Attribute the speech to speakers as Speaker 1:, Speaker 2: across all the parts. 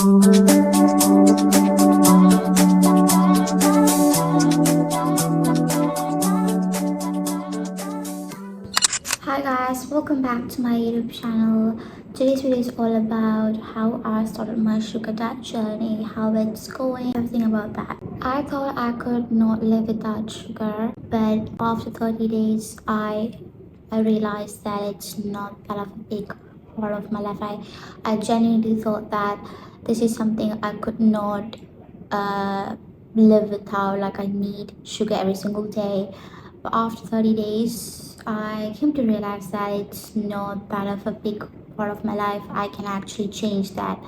Speaker 1: Hi guys, welcome back to my YouTube channel. Today's video is all about how I started my sugar diet journey, how it's going, everything about that. I thought I could not live without sugar, but after 30 days I realized that it's not that of a big part of my life. I genuinely thought that this is something I could not uh, live without. Like I need sugar every single day. But after 30 days, I came to realize that it's not that of a big part of my life. I can actually change that,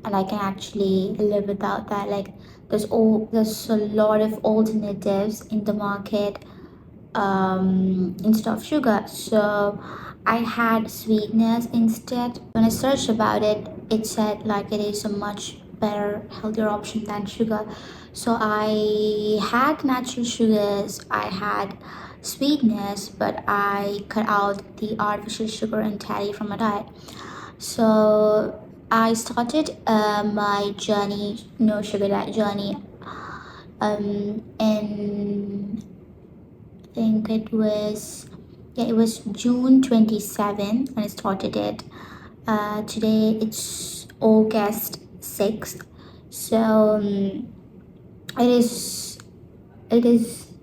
Speaker 1: and I can actually live without that. Like there's a lot of alternatives in the market instead of sugar. So I had sweetness instead. When I searched about it, it said like it is a much better, healthier option than sugar. So I had natural sugars, I had sweetness, but I cut out the artificial sugar entirely from my diet. So I started my journey, no sugar diet journey, in think it was June 27 when I started it. Today it's August 6th. So it is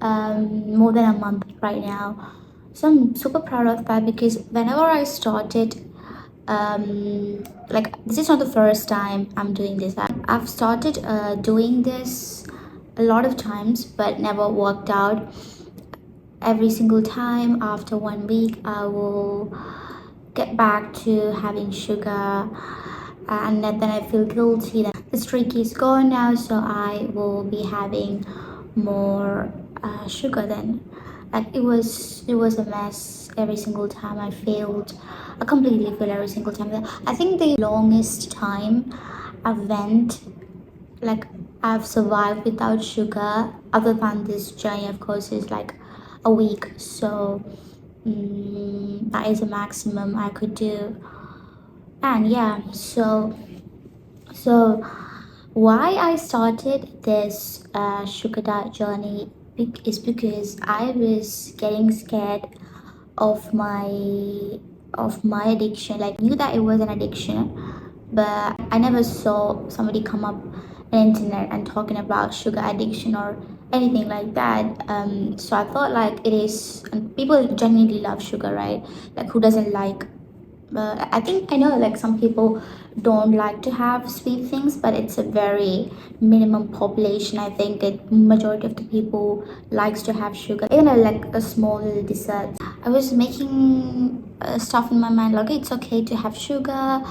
Speaker 1: more than a month right now. So I'm super proud of that because whenever I started, like this is not the first time I'm doing this. I've started doing this a lot of times but never worked out. Every single time after 1 week I will get back to having sugar, and then I feel guilty that the streak is gone now, so I will be having more sugar then. Like it was a mess every single time. I failed. I completely failed every single time. I think the longest time I went, like I've survived without sugar other than this journey, of course, is like a week. So that is a maximum I could do. And yeah, so why I started this sugar diet journey is because I was getting scared of my addiction. Like knew that it was an addiction, but I never saw somebody come up on internet and talking about sugar addiction or anything like that. So I thought like it is, and people genuinely love sugar, right? Like who doesn't like, I think I know like some people don't like to have sweet things, but it's a very minimum population. I think it majority of the people likes to have sugar, even like a small little dessert. I was making stuff in my mind like it's okay to have sugar,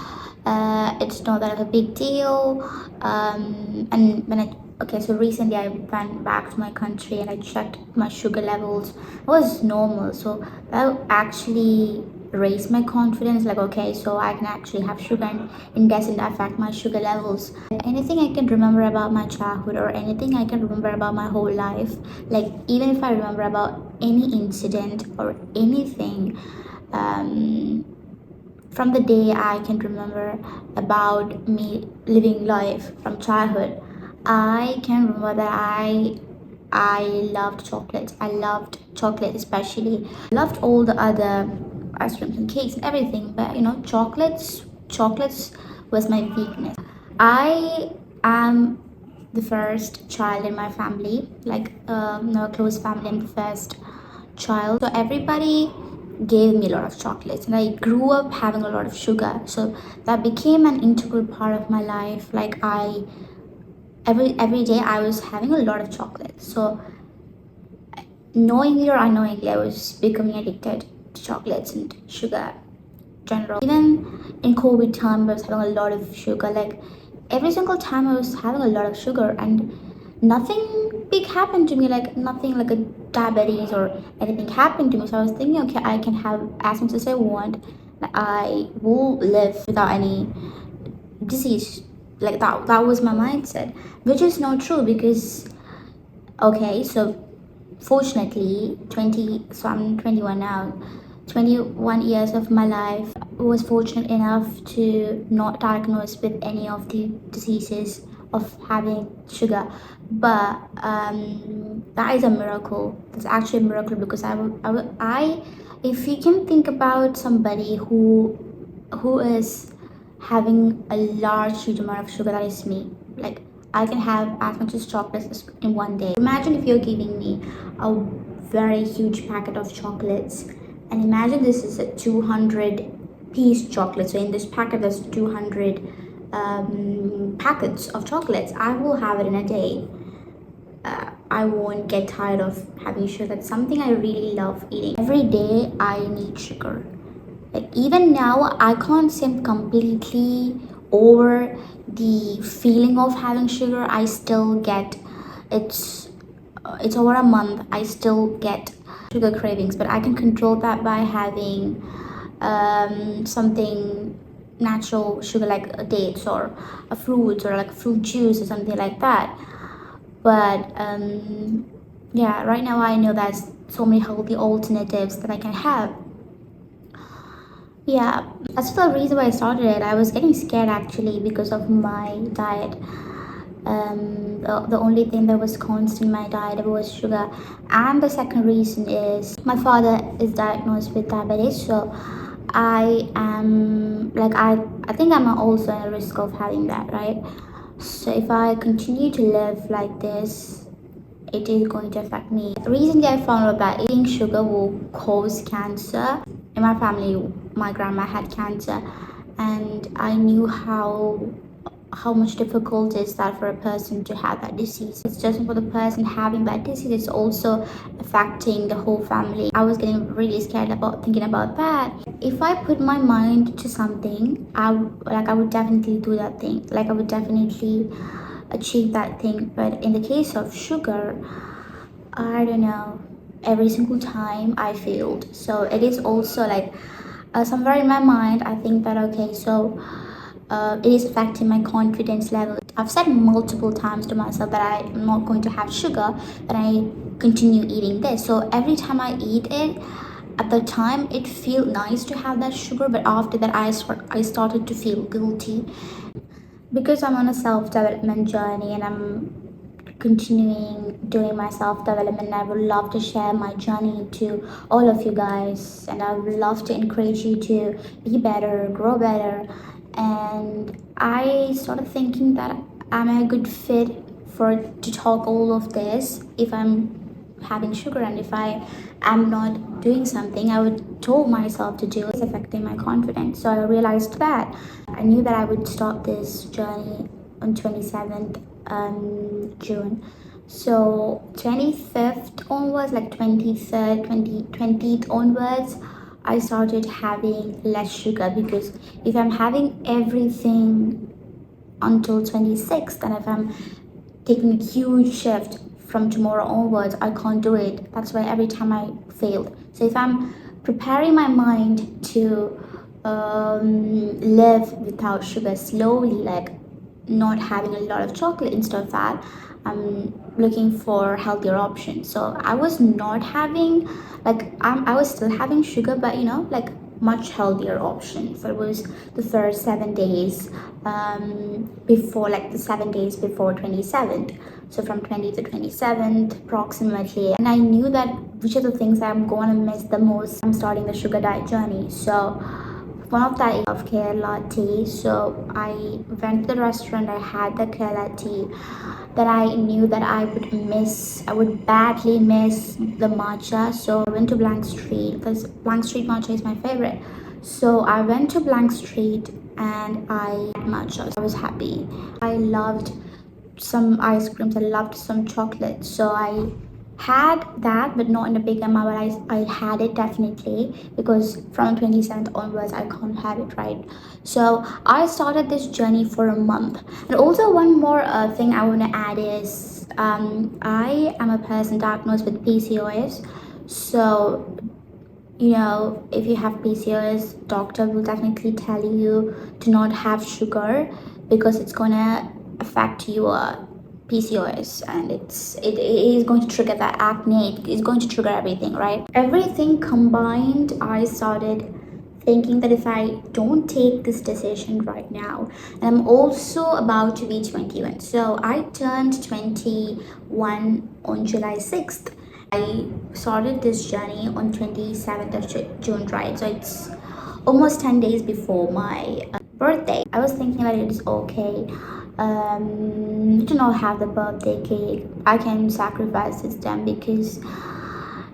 Speaker 1: it's not that of a big deal. And when I okay, so recently I went back to my country and I checked my sugar levels. It was normal, so that actually raised my confidence. Like okay, so I can actually have sugar and it doesn't affect my sugar levels. Anything I can remember about my childhood or anything I can remember about my whole life, like even if I remember about any incident or anything, um, from the day I can remember about me living life from childhood, I can remember that I loved chocolate. I loved chocolate especially. I loved all the other ice creams and cakes and everything, but you know, chocolates was my weakness. I am the first child in my family, like no close family. I'm the first child, so everybody gave me a lot of chocolates, and I grew up having a lot of sugar, so that became an integral part of my life. Like every day I was having a lot of chocolate, so knowingly or unknowingly I was becoming addicted to chocolates and sugar in general. Even in COVID time I was having a lot of sugar. Like every single time I was having a lot of sugar and nothing big happened to me, like nothing like a diabetes or anything happened to me. So I was thinking, okay, I can have as much as I want, I will live without any disease. Like that was my mindset, which is not true because okay, so fortunately 20, so I'm 21 now. 21 years of my life, was fortunate enough to not diagnosed with any of the diseases of having sugar. But that is a miracle. That's actually a miracle, because if you can think about somebody who is having a large huge amount of sugar, that is me. Like, I can have as much as chocolates in one day. Imagine if you're giving me a very huge packet of chocolates, and imagine this is a 200 piece chocolate. So in this packet there's 200 packets of chocolates. I will have it in a day. I won't get tired of having sugar. It's something I really love eating. Every day I need sugar. Like, even now I can't seem completely over the feeling of having sugar. I still get, it's over a month, I still get sugar cravings, but I can control that by having something natural sugar, like a dates or a fruit, or like fruit juice or something like that. But yeah, right now I know there's so many healthy alternatives that I can have. Yeah, that's the reason why I started it. I was getting scared actually because of my diet. The only thing that was constant in my diet was sugar. And the second reason is my father is diagnosed with diabetes, so I am like, I think I'm also at risk of having that, right? So if I continue to live like this, it is going to affect me. Recently I found out that eating sugar will cause cancer. In my family, my grandma had cancer, and I knew how much difficult is that for a person to have that disease. It's just for the person having that disease, it's also affecting the whole family. I was getting really scared about thinking about that. If I put my mind to something, I would definitely do that thing. Like, I would definitely achieve that thing. But in the case of sugar, I don't know, every single time I failed. So it is also like, somewhere in my mind I think that, okay, so it is affecting my confidence level. I've said multiple times to myself that I'm not going to have sugar, but I continue eating this. So every time I eat it, at the time it feel nice to have that sugar, but after that I started to feel guilty. Because I'm on a self-development journey and I'm continuing doing my self-development, I would love to share my journey to all of you guys, and I would love to encourage you to be better, grow better. And I started thinking that am I a good fit for to talk all of this if I'm having sugar, and if I am not doing something I would told myself to do. It's affecting my confidence. So I realized that I knew that I would start this journey on 27th June. So 25th onwards, like 23rd, 20th onwards, I started having less sugar, because if I'm having everything until 26th, and if I'm taking a huge shift from tomorrow onwards, I can't do it. That's why every time I failed. So if I'm preparing my mind to live without sugar slowly, like not having a lot of chocolate instead of that, I'm looking for healthier options. So I was not having, like, I was still having sugar, but like much healthier options. So it was the first 7 days before, like the 7 days before 27th. So from 20 to 27th approximately. And I knew that which are the things I'm going to miss the most. I'm starting the sugar diet journey. So one of that is of Kerala tea. So I went to the restaurant, I had the Kerala tea. Then I knew that I would badly miss the matcha. So I went to Blank Street, because Blank Street matcha is my favorite. So I went to Blank Street and I had matcha. I was happy. I loved some ice creams, I loved some chocolate. So I had that, but not in a big amount, but I had it definitely, because from 27th onwards I can't have it, right? So I started this journey for a month. And also one more thing I want to add is I am a person diagnosed with PCOS. So if you have PCOS, doctor will definitely tell you to not have sugar, because it's gonna affect your PCOS, and it is going to trigger that acne. It's going to trigger everything, right? Everything combined, I started thinking that if I don't take this decision right now, and I'm also about to be 21. So I turned 21 on July 6th. I started this journey on 27th of June, right? So it's almost 10 days before my birthday. I was thinking that it is okay to not have the birthday cake. I can sacrifice this time because,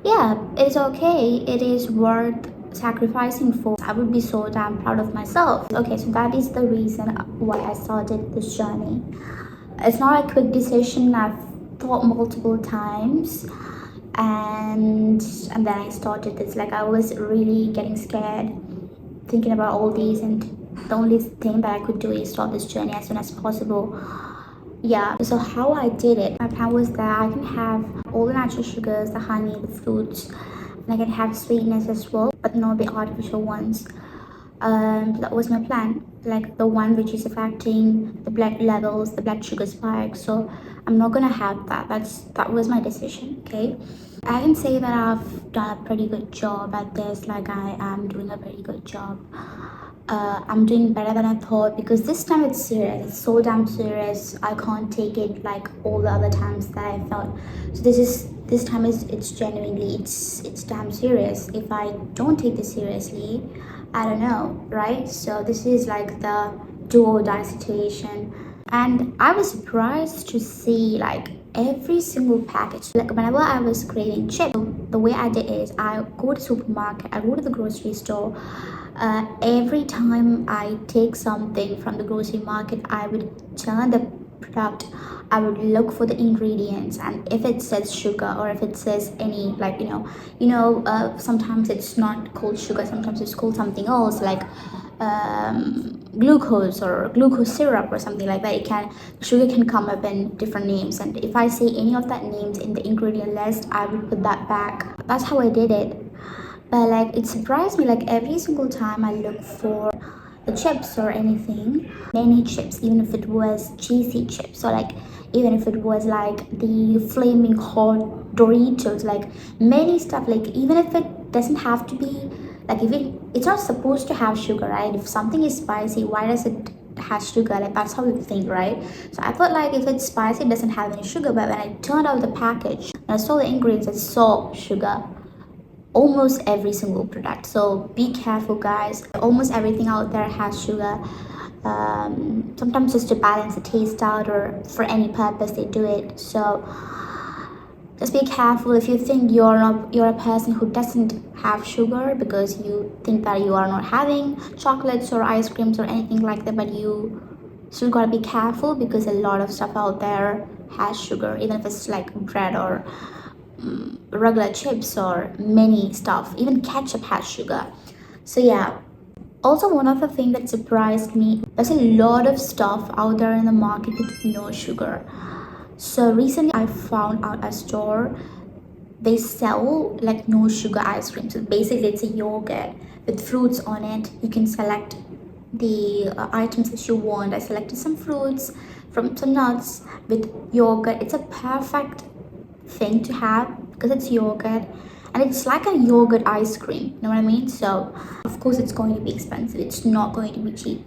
Speaker 1: yeah, it's okay. It is worth sacrificing for. I would be so damn proud of myself. Okay, so that is the reason why I started this journey. It's not a quick decision. I've thought multiple times, and then I started this. Like, I was really getting scared thinking about all these, and the only thing that I could do is start this journey as soon as possible. Yeah, so how I did it, my plan was that I can have all the natural sugars, the honey, the fruits, and I can have sweetness as well, but not the artificial ones. That was my plan, like the one which is affecting the blood levels, the blood sugar spike. So I'm not gonna have that. That was my decision. Okay, I can say that I've done a pretty good job at this. Like, I am doing a pretty good job. I'm doing better than I thought, because this time it's serious. It's so damn serious. I can't take it like all the other times that I felt. So this time it's genuinely, it's damn serious. If I don't take this seriously, I don't know, right? So this is like the do or die situation. And I was surprised to see like every single package. Like, whenever I was craving chips, the way I did is I go to the supermarket, I go to the grocery store. Every time I take something from the grocery market, I would turn the product. I would look for the ingredients, and if it says sugar, or if it says any, like, sometimes it's not called sugar, sometimes it's called something else, like glucose or glucose syrup or something like that. Sugar can come up in different names, and if I say any of that names in the ingredient list, I would put that back. That's how I did it. But like, it surprised me, like every single time I look for the chips or anything, many chips, even if it was cheesy chips, or like even if it was like the flaming hot Doritos, like many stuff, like even if it doesn't have to be, like if it's not supposed to have sugar, right? If something is spicy, why does it has sugar? Like, that's how you think, right? So I thought, like, if it's spicy, it doesn't have any sugar. But when I turned out the package and I saw the ingredients, I saw sugar. Almost every single product. So be careful, guys. Almost everything out there has sugar. Sometimes just to balance the taste out, or for any purpose they do it. So just be careful. If you think you're a person who doesn't have sugar, because you think that you are not having chocolates or ice creams or anything like that, but you still gotta be careful, because a lot of stuff out there has sugar, even if it's like bread or regular chips or many stuff. Even ketchup has sugar. So yeah. Also, one other thing that surprised me, there's a lot of stuff out there in the market with no sugar. So recently I found out a store, they sell like no sugar ice cream. So basically it's a yogurt with fruits on it. You can select the items that you want. I selected some fruits, from some nuts with yogurt. It's a perfect thing to have, because it's yogurt, and it's like a yogurt ice cream, you know what I mean? So of course it's going to be expensive. It's not going to be cheap.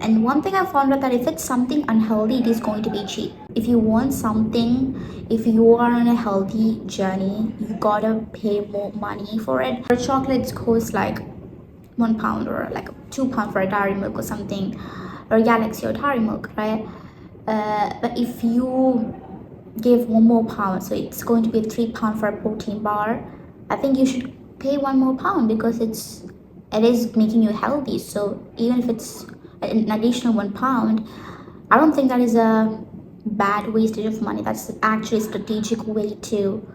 Speaker 1: And one thing I found out, that if it's something unhealthy, it is going to be cheap. If you want something, if you are on a healthy journey, you gotta pay more money for it. For chocolates cost like £1, or like £2 for a dairy milk or something, or Galaxy or dairy milk, right? But if you give £1 more, so it's going to be £3 for a protein bar, I think you should pay £1 more, because it is making you healthy. So even if it's an additional £1, I don't think that is a bad wastage of money. That's actually a strategic way to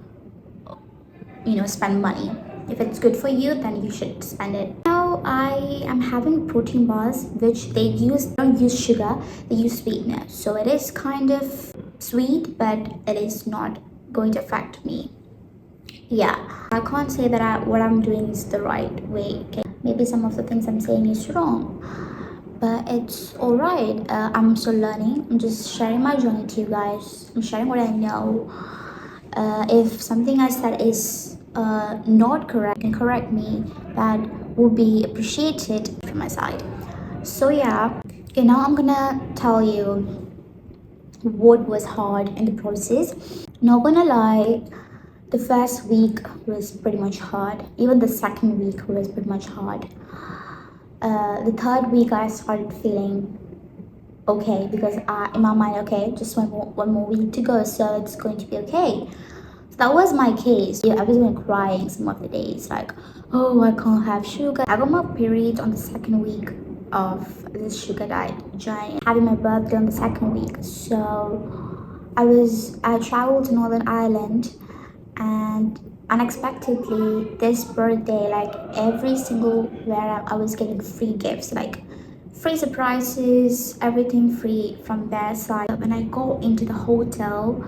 Speaker 1: spend money. If it's good for you, then you should spend it. Now I am having protein bars, which they don't use sugar, they use sweetener. So it is kind of sweet, but it is not going to affect me. Yeah, I can't say that what I'm doing is the right way. Okay, maybe some of the things I'm saying is wrong, but it's all right. I'm still learning. I'm just sharing my journey to you guys. I'm sharing what I know. If something I said is not correct, you can correct me. That would be appreciated from my side. So yeah, okay, now I'm gonna tell you what was hard in the process. Not gonna lie, the first week was pretty much hard. Even the second week was pretty much hard. The third week I started feeling okay because in my mind, okay, just one more week to go, so it's going to be okay. So that was my case. Yeah, I was even crying some of the days, like, oh, I can't have sugar. I got my period on the second week of this sugar diet journey, having my birthday on the second week. So I traveled to Northern Ireland, and unexpectedly this birthday, like every single where I was getting free gifts, like free surprises, everything free from their side. When I go into the hotel,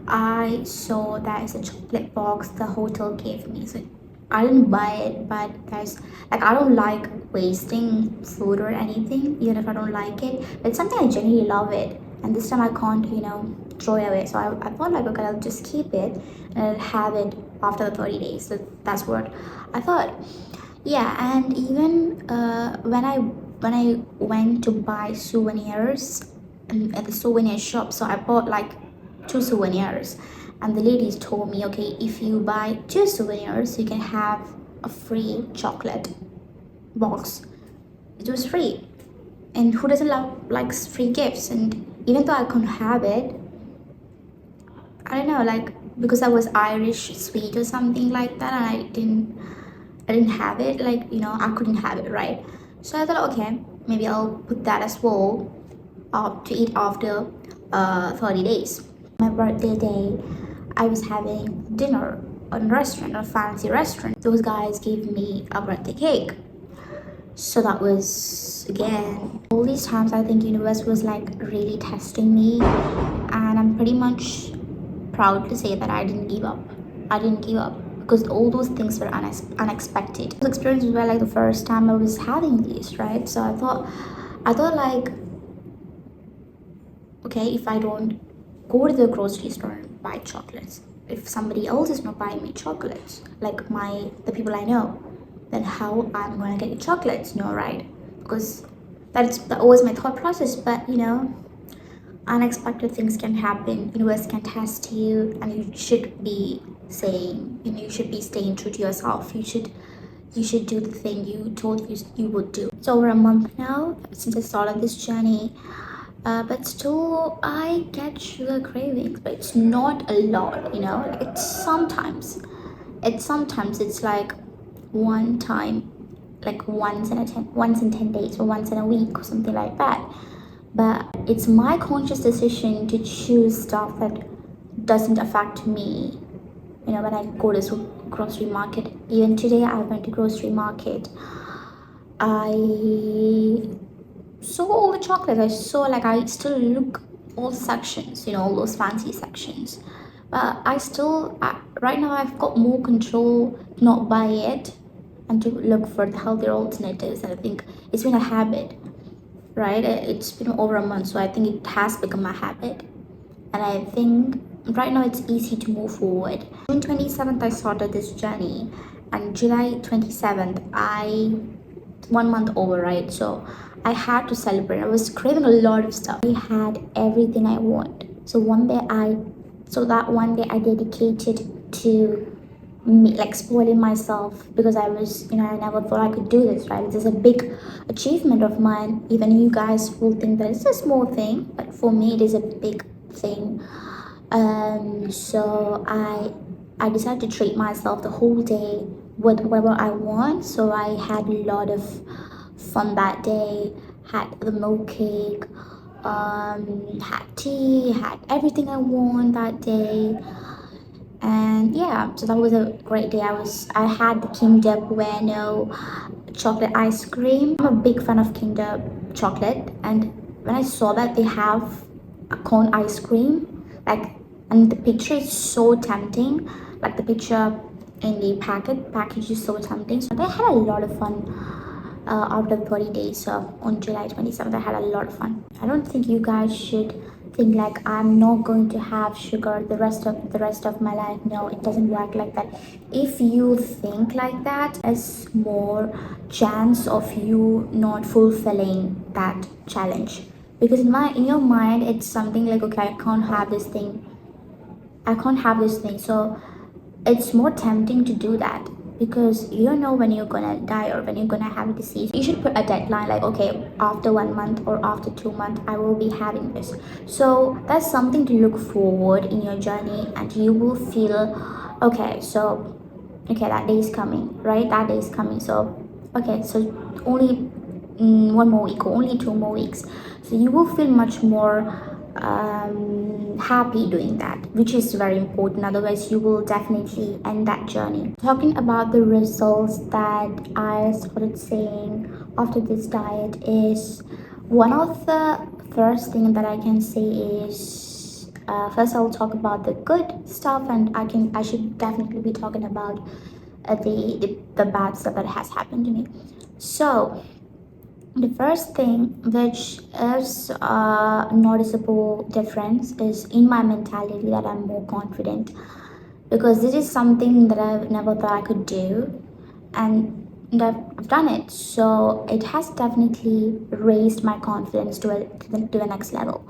Speaker 1: I saw that it's a chocolate box the hotel gave me. So I didn't buy it, but there's like, I don't like wasting food or anything, even if I don't like it. But it's something I genuinely love it, and this time I can't, throw it away. So I thought, like, okay, I'll just keep it and I'll have it after the 30 days. So that's what I thought. Yeah, and even when I went to buy souvenirs at the souvenir shop, so I bought like two souvenirs, and the ladies told me, okay, if you buy two souvenirs, you can have a free chocolate box. It was free, and who doesn't love likes free gifts? And even though I couldn't have it, I don't know, like, because I was Irish sweet or something like that, and I didn't have it, like, I couldn't have it, right? So I thought, okay, maybe I'll put that as well to eat after 30 days. My birthday day, I was having dinner in a restaurant, a fancy restaurant. Those guys gave me a birthday cake. So that was, again, all these times I think universe was like really testing me, and I'm pretty much proud to say that I didn't give up. I didn't give up because all those things were unexpected. Those experiences were like the first time I was having these, right? So I thought like, okay, if I don't go to the grocery store and buy chocolates, if somebody else is not buying me chocolates, like the people I know, then how I'm gonna get chocolates? No, right? Because that was my thought process. But unexpected things can happen. Universe can test you, and you should be saying, you should be staying true to yourself. You should do the thing you told you would do. It's over a month now since I started this journey, but still I get sugar cravings, but it's not a lot. Like, it's like one time, like once in 10 days or once in a week or something like that. But it's my conscious decision to choose stuff that doesn't affect me. When I go to grocery market, even today I went to grocery market, I saw all the chocolates. I still look all the sections, all those fancy sections. But right now I've got more control to not buy it and to look for the healthier alternatives. And I think it's been a habit, right? It's been over a month, so I think it has become a habit. And I think right now it's easy to move forward. June 27th, I started this journey, and July 27th, 1 month over, right? So I had to celebrate. I was craving a lot of stuff. I had everything I want. So that one day I dedicated to me, like spoiling myself, because I was, I never thought I could do this, right? This is a big achievement of mine. Even you guys will think that it's a small thing, but for me it is a big thing. So I decided to treat myself the whole day with whatever I want. So I had a lot of fun that day. Had the milk cake, had tea, had everything I want that day. And yeah, so that was a great day. I had the Kinder Bueno chocolate ice cream. I'm a big fan of Kinder chocolate, and when I saw that they have a cone ice cream, like, and the picture is so tempting, like the picture in the package is so tempting. So I had a lot of fun after 30 days. So on July 27th, I had a lot of fun. I don't think you guys should think like I'm not going to have sugar the rest of my life. No, it doesn't work like that. If you think like that, there's more chance of you not fulfilling that challenge, because in your mind it's something like, okay, I can't have this thing. So it's more tempting to do that, because you don't know when you're gonna die or when you're gonna have a disease. You should put a deadline like, okay, after 1 month or after 2 months I will be having this. So that's something to look forward in your journey, and you will feel okay. So okay, that day is coming, right? That day is coming. So okay, so only 1 more week or only 2 more weeks. So you will feel much more happy doing that, which is very important. Otherwise you will definitely end that journey. Talking about the results that I started seeing after this diet is, one of the first thing that I can say is, first I'll talk about the good stuff, and I should definitely be talking about the bad stuff that has happened to me. So the first thing which is a noticeable difference is in my mentality, that I'm more confident, because this is something that I've never thought I could do, and I've done it. So it has definitely raised my confidence to the next level.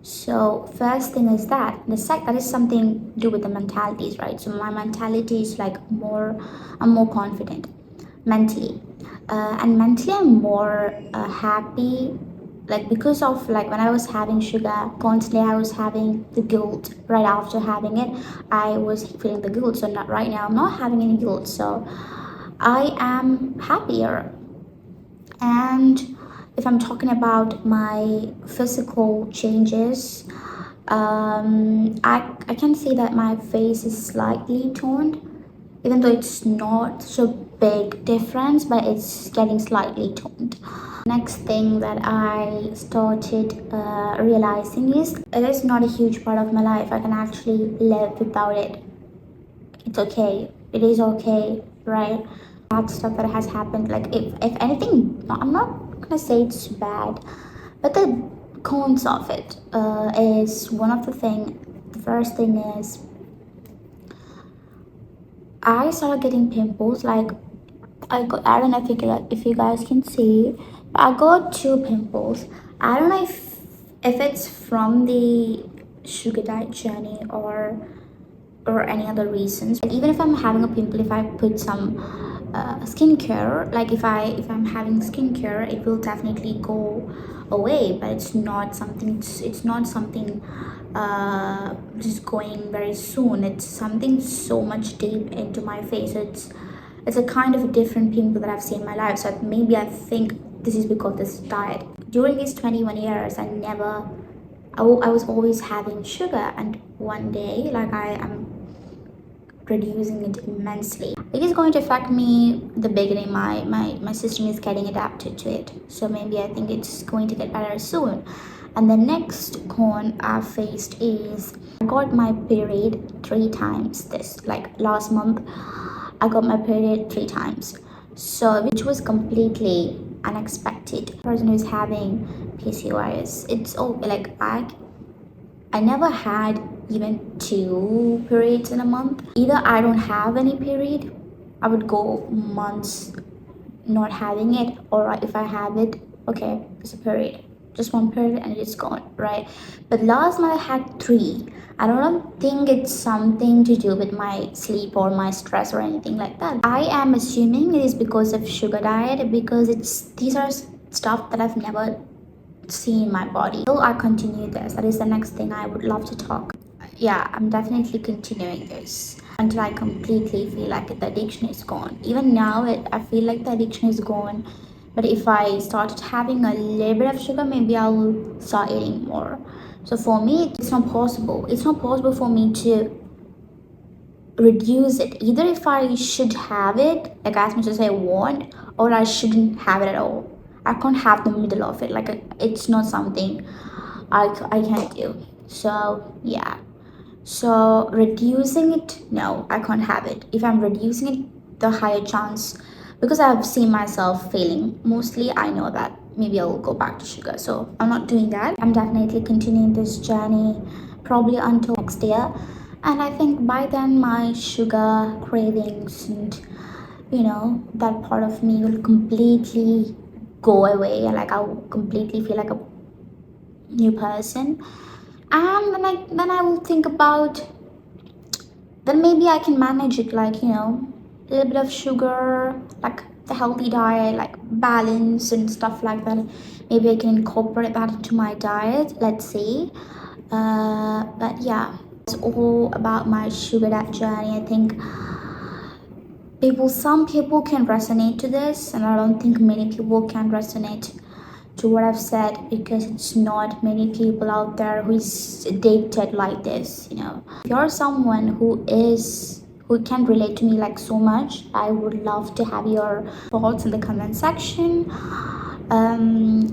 Speaker 1: So first thing is that is something to do with the mentalities, right? So my mentality is like I'm more confident mentally, and mentally I'm more happy, like because of, like, when I was having sugar constantly, I was having the guilt right after having it. I was feeling the guilt. So not right now, I'm not having any guilt, so I am happier. And if I'm talking about my physical changes, I can see that my face is slightly toned, even though it's not so big difference, but it's getting slightly toned. Next thing that I started realizing is, it is not a huge part of my life. I can actually live without it. It's okay. It is okay, right? Bad stuff that has happened, like, if anything, I'm not gonna say it's bad, but the cons of it is one of the thing. The first thing is, I started getting pimples. Like, I don't know if you guys can see, but I got two pimples. I don't know if it's from the sugar diet journey or any other reasons. Even if I'm having a pimple, if I put some skincare, like if I'm having skincare, it will definitely go away. But it's not something just going very soon. It's something so much deep into my face. It's a kind of a different pimple that I've seen in my life. So maybe I think this is because of this diet. During these 21 years, I was always having sugar, and one day, like, I am reducing it immensely. It is going to affect me the beginning. My system is getting adapted to it, so maybe I think it's going to get better soon. And the next con I faced is, I got my period 3 times. This, like, last month I got my period 3 times, so which was completely unexpected. Person who's having PCOS, it's all like, I never had even 2 periods in a month. Either I don't have any period, I would go months not having it, or if I have it, okay, it's a period, just one period and it's gone, right? But last month I had three. I don't think it's something to do with my sleep or my stress or anything like that. I am assuming it is because of sugar diet, because these are stuff that I've never see in my body. So I continue this. That is the next thing I would love to talk. Yeah, I'm definitely continuing this until I completely feel like the addiction is gone. Even now, I feel like the addiction is gone. But if I started having a little bit of sugar, maybe I'll start eating more. So for me, it's not possible. It's not possible for me to reduce it. Either if I should have it, like, as much as I want, or I shouldn't have it at all. I can't have the middle of it. Like, it's not something I can't do. So yeah. So reducing it, no, I can't have it. If I'm reducing it, the higher chance because I've seen myself failing. Mostly I know that maybe I'll go back to sugar, so I'm not doing that. I'm definitely continuing this journey probably until next year, and I think by then my sugar cravings and that part of me will completely go away, and like I'll completely feel like a new person. And then I will think about, then maybe I can manage it, like a little bit of sugar, like the healthy diet, like balance and stuff like that. Maybe I can incorporate that into my diet, let's see. But yeah, it's all about my sugar diet journey. I think some people can resonate to this, and I don't think many people can resonate to what I've said, because it's not many people out there who is addicted like this. If you're someone who can relate to me like so much, I would love to have your thoughts in the comment section.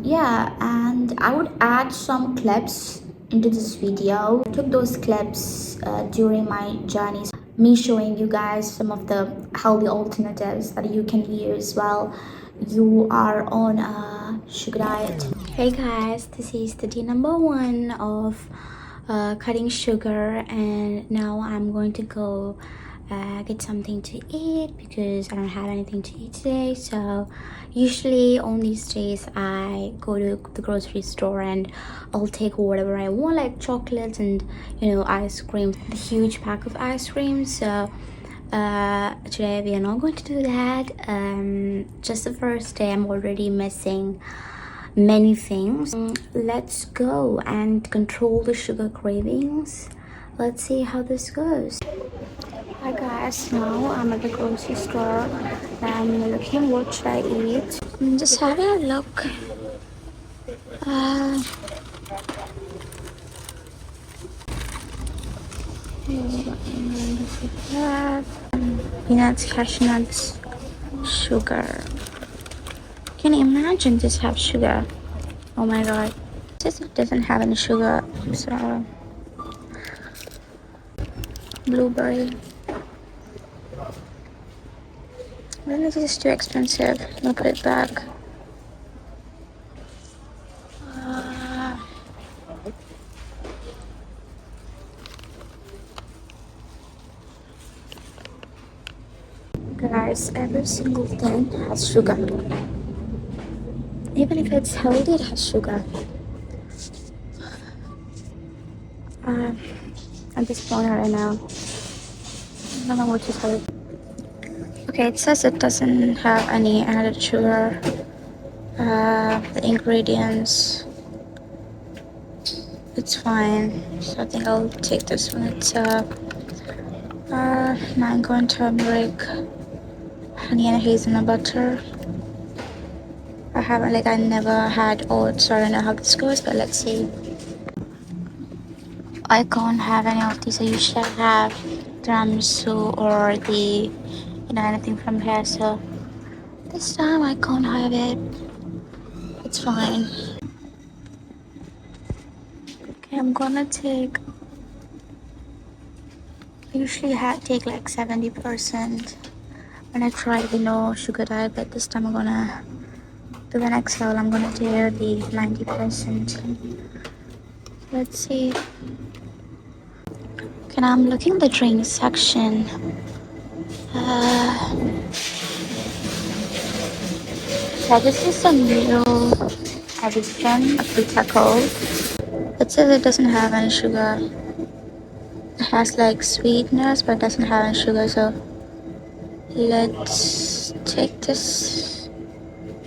Speaker 1: Yeah, and I would add some clips into this video. I took those clips during my journeys, me showing you guys some of the healthy alternatives that you can use while you are on a sugar diet. Hey guys, this is the day number 1 of cutting sugar, and now I'm going to go get something to eat because I don't have anything to eat today. So usually on these days I go to the grocery store and I'll take whatever I want, like chocolates and ice cream, the huge pack of ice cream. So today we are not going to do that. Just the first day, I'm already missing many things. Let's go and control the sugar cravings. Let's see how this goes. Hi guys, now I'm at the grocery store and I'm looking what should I eat. I'm just having a look. Peanuts, cashew nuts, sugar. Can you imagine this have sugar? Oh my god. This doesn't have any sugar. So blueberry. Then this is too expensive. I'm gonna put it back. Guys, every single thing has sugar. Even if it's healthy, it has sugar. At this point right now, I don't know what to tell you. Okay, it says it doesn't have any added sugar. The ingredients, it's fine. So I think I'll take this one. It's mango and turmeric, honey and hazelnut butter. I never had oats, so I don't know how this goes, but let's see. I can't have any of these. I usually have tiramisu or the anything from here, so this time I can't have it. It's fine. Okay, I'm gonna take, I usually take like 70% when I try the no sugar diet, but this time I'm gonna do the next level. I'm gonna do the 90%. Let's see. Okay, now I'm looking at the drink section. Yeah, this is a new addition of the taco. It says it doesn't have any sugar. It has like sweetness, but doesn't have any sugar. So let's take this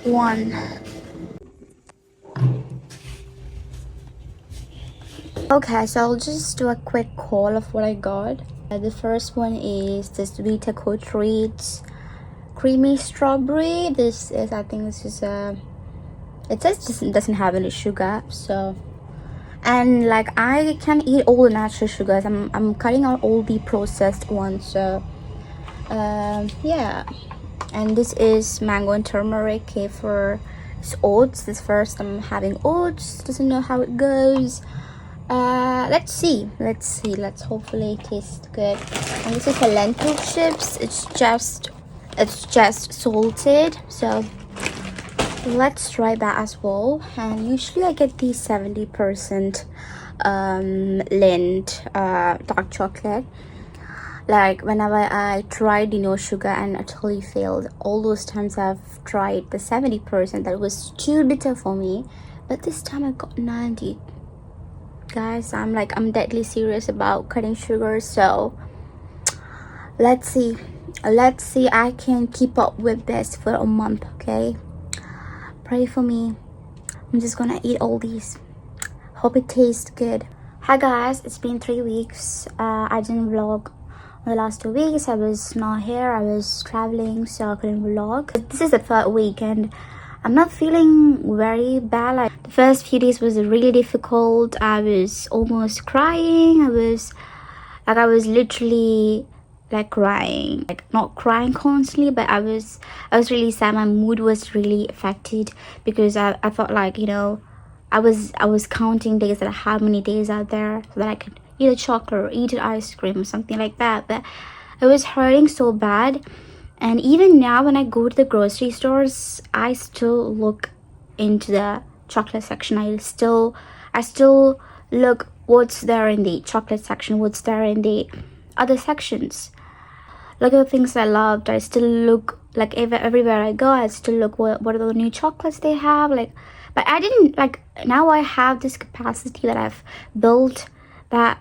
Speaker 1: one. Okay, so I'll just do a quick haul of what I got. The first one is this Vita Co Treats creamy strawberry. This is, I think this is it says it doesn't have any sugar, so, and like I can eat all the natural sugars. I'm cutting out all the processed ones, so yeah. And this is mango and turmeric. Okay, for it's oats. This first I'm having oats. Doesn't know how it goes. Let's see. Let's hopefully taste good. And this is a lentil chips. It's just it's just salted, so let's try that as well. And usually I get the 70% Lind dark chocolate. Like whenever I tried no sugar and I totally failed. All those times I've tried the 70%, that was too bitter for me, but this time I got 90. Guys, I'm deadly serious about cutting sugar, so let's see I can keep up with this for a month. Okay, pray for me. I'm just gonna eat all these. Hope it tastes good. Hi guys, it's been 3 weeks. I didn't vlog the last 2 weeks. I was not here, I was traveling, so I couldn't vlog. This is the 3rd week and I'm not feeling very bad. Like the first few days was really difficult. I was almost crying. I was literally like crying, like not crying constantly, but I was really sad. My mood was really affected because I felt like, you know, I was counting days, that how many days out there so that I could eat a chocolate or eat an ice cream or something like that. But it was hurting so bad. And even now when I go to the grocery stores, I still look into the chocolate section. I still look what's there in the chocolate section, what's there in the other sections. Look at the things I loved. I still look, like everywhere I go, I still look what are the new chocolates they have. Like, but I didn't, like, now I have this capacity that I've built, that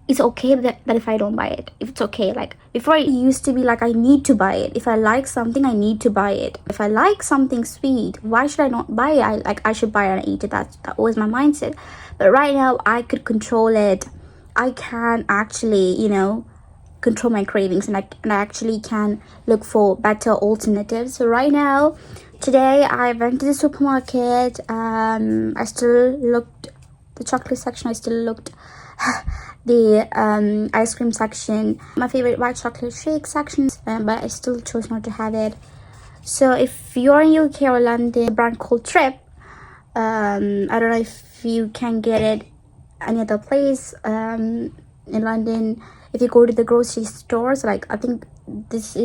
Speaker 1: it's okay that if I don't buy it, if it's okay. Like before, it used to be like I need to buy it. If I like something, I need to buy it. If I like something sweet, why should I not buy it? I should buy it and eat it. That was my mindset. But right now I could control it. I can actually, you know, control my cravings, and I actually can look for better alternatives. So right now, today I went to the supermarket. I still looked the chocolate section. I still looked the ice cream section, my favorite white chocolate shake section, but I still chose not to have it. So if you're in UK or London, a brand called Trip, I don't know if you can get it any other place in London. If you go to the grocery stores, like I think this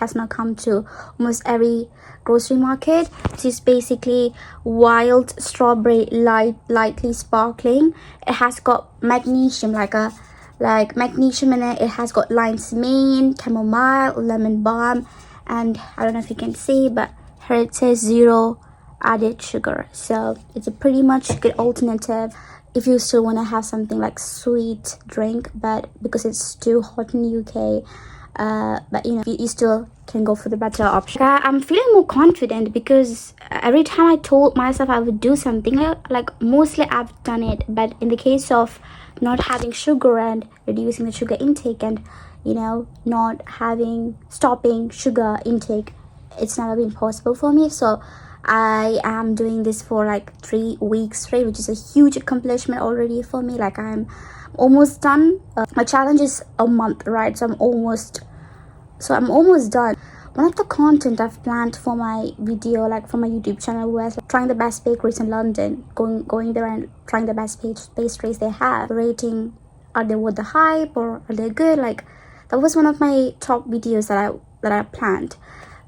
Speaker 1: has now come to almost every grocery market. This is basically wild strawberry, lightly sparkling. It has got magnesium, like magnesium in it. It has got lion's mane, chamomile, lemon balm, and I don't know if you can see, but here it says 0 added sugar. So it's a pretty much good alternative if you still want to have something like sweet drink, but because it's too hot in the UK, but you know, you still can go for the better option. I'm feeling more confident because every time I told myself I would do something, like mostly I've done it. But in the case of not having sugar and reducing the sugar intake, and you know, stopping sugar intake, it's never been possible for me. So I am doing this for like 3 weeks straight, which is a huge accomplishment already for me. Like I'm almost done. My challenge is a month, right? So I'm almost done. One of the content I've planned for my video, like for my YouTube channel, was like, trying the best bakeries in London, going there and trying the best pastries they have, rating, are they worth the hype or are they good? Like that was one of my top videos that I planned.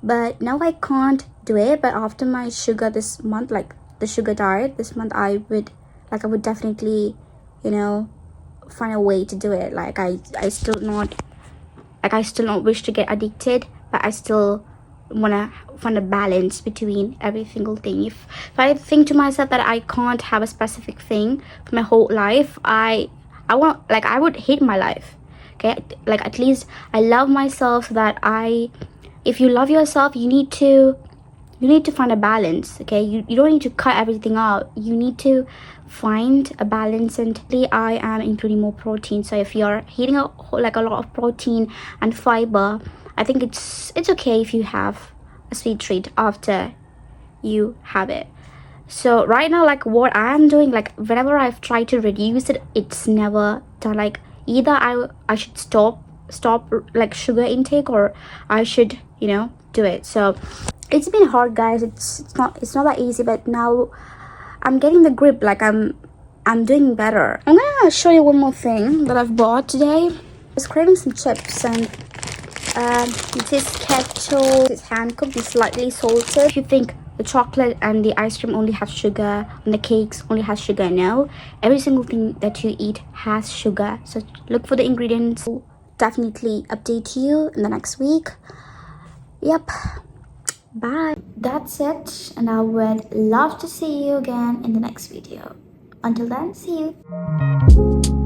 Speaker 1: But now I can't do it. But after my sugar this month, like the sugar diet this month, I would definitely, you know, find a way to do it. Like I still not wish to get addicted, but I still want to find a balance between every single thing. If I think to myself that I can't have a specific thing for my whole life, I would hate my life. Okay, like at least I love myself, so that if you love yourself, you need to find a balance. Okay, you don't need to cut everything out. You need to find a balance. And I am including more protein. So if you're eating a lot of protein and fiber, I think it's okay if you have a sweet treat after you have it. So right now, like what I'm doing, like whenever I've tried to reduce it, it's never done. Like either I should stop like sugar intake, or I should, you know, do it. So it's been hard, guys. It's not that easy, but now I'm getting the grip. Like I'm doing better. I'm gonna show you one more thing that I've bought today. I was craving some chips, and
Speaker 2: This is keto, it's hand cooked, it's slightly salted. If you think the chocolate and the ice cream only have sugar and the cakes only has sugar, no, every single thing that you eat has sugar. So look for the ingredients. Definitely update you in the next week. Yep, bye.
Speaker 1: That's it, and I would love to see you again in the next video. Until then, see you.